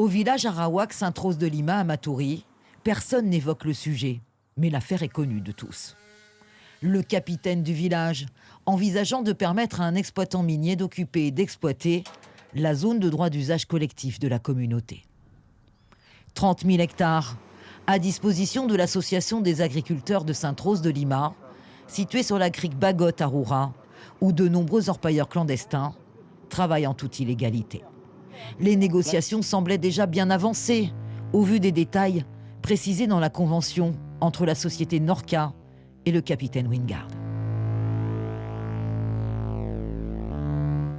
Au village arawak Sainte-Rose de Lima à Matoury, personne n'évoque le sujet, mais l'affaire est connue de tous. Le capitaine du village, envisageant de permettre à un exploitant minier d'occuper et d'exploiter la zone de droit d'usage collectif de la communauté. 30 000 hectares à disposition de l'association des agriculteurs de Sainte-Rose de Lima, située sur la crique Bagot à Roura, où de nombreux orpailleurs clandestins travaillent en toute illégalité. Les négociations semblaient déjà bien avancées, au vu des détails précisés dans la convention entre la société Norca et le capitaine Wingard.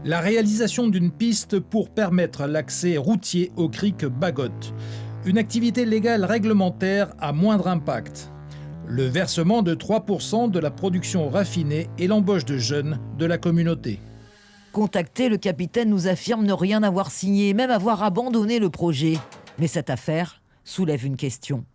La réalisation d'une piste pour permettre l'accès routier au crique Bagot. Une activité légale réglementaire à moindre impact. Le versement de 3% de la production raffinée et l'embauche de jeunes de la communauté. Contacté, le capitaine nous affirme ne rien avoir signé et même avoir abandonné le projet. Mais cette affaire soulève une question.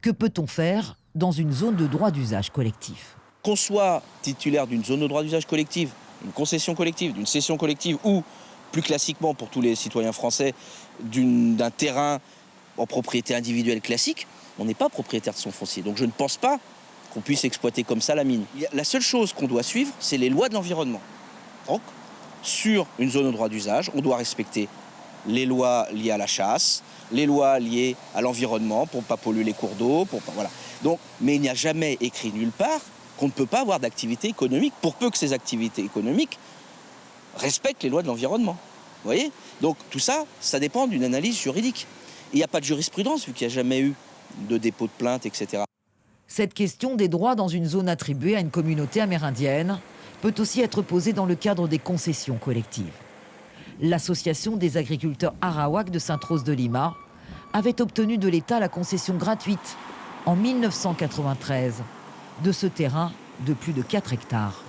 Que peut-on faire dans une zone de droit d'usage collectif? Qu'on soit titulaire d'une zone de droit d'usage collective, d'une concession collective, d'une cession collective ou, plus classiquement pour tous les citoyens français, d'un terrain en propriété individuelle classique, on n'est pas propriétaire de son foncier. Donc je ne pense pas qu'on puisse exploiter comme ça la mine. La seule chose qu'on doit suivre, c'est les lois de l'environnement. Donc, sur une zone de droit d'usage, on doit respecter les lois liées à la chasse, les lois liées à l'environnement pour ne pas polluer les cours d'eau, voilà. Donc, mais il n'y a jamais écrit nulle part qu'on ne peut pas avoir d'activité économique pour peu que ces activités économiques respectent les lois de l'environnement. Vous voyez? Donc tout ça, ça dépend d'une analyse juridique. Il n'y a pas de jurisprudence vu qu'il n'y a jamais eu de dépôt de plainte, etc. Cette question des droits dans une zone attribuée à une communauté amérindienne peut aussi être posée dans le cadre des concessions collectives. L'Association des agriculteurs arawak de Sainte-Rose de Lima avait obtenu de l'État la concession gratuite en 1993 de ce terrain de plus de 4 hectares.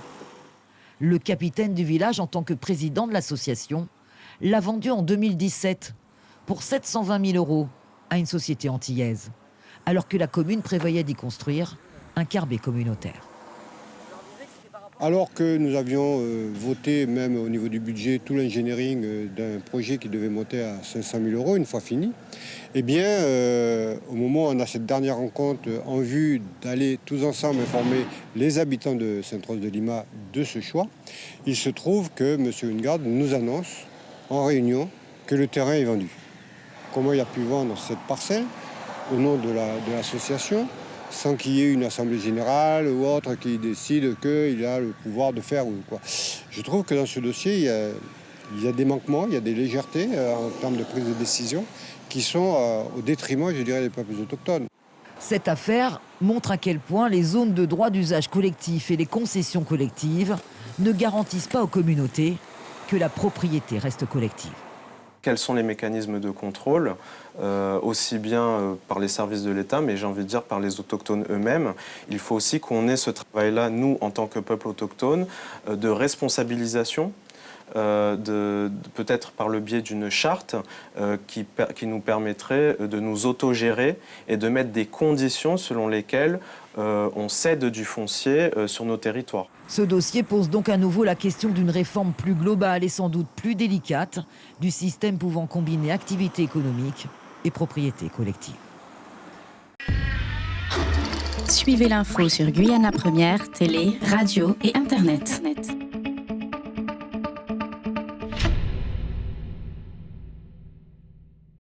Le capitaine du village, en tant que président de l'association, l'a vendu en 2017 pour 720 000 € à une société antillaise, alors que la commune prévoyait d'y construire un carbet communautaire. Alors que nous avions voté, même au niveau du budget, tout l'engineering d'un projet qui devait monter à 500 000 € une fois fini, eh bien, au moment où on a cette dernière rencontre en vue d'aller tous ensemble informer les habitants de Sainte-Rose de Lima de ce choix, il se trouve que M. Wingard nous annonce en réunion que le terrain est vendu. Comment il a pu vendre cette parcelle au nom de l'association sans qu'il y ait une assemblée générale ou autre qui décide qu'il a le pouvoir de faire ou quoi. Je trouve que dans ce dossier, il y a des manquements, il y a des légèretés en termes de prise de décision qui sont au détriment, je dirais, des peuples autochtones. Cette affaire montre à quel point les zones de droit d'usage collectif et les concessions collectives ne garantissent pas aux communautés que la propriété reste collective. Quels sont les mécanismes de contrôle, aussi bien par les services de l'État, mais j'ai envie de dire par les autochtones eux-mêmes. Il faut aussi qu'on ait ce travail-là, nous, en tant que peuple autochtone, de responsabilisation, peut-être par le biais d'une charte qui nous permettrait de nous autogérer et de mettre des conditions selon lesquelles on cède du foncier sur nos territoires. Ce dossier pose donc à nouveau la question d'une réforme plus globale et sans doute plus délicate du système pouvant combiner activité économique et propriété collective. Suivez l'info sur Guyana Première, télé, radio et Internet.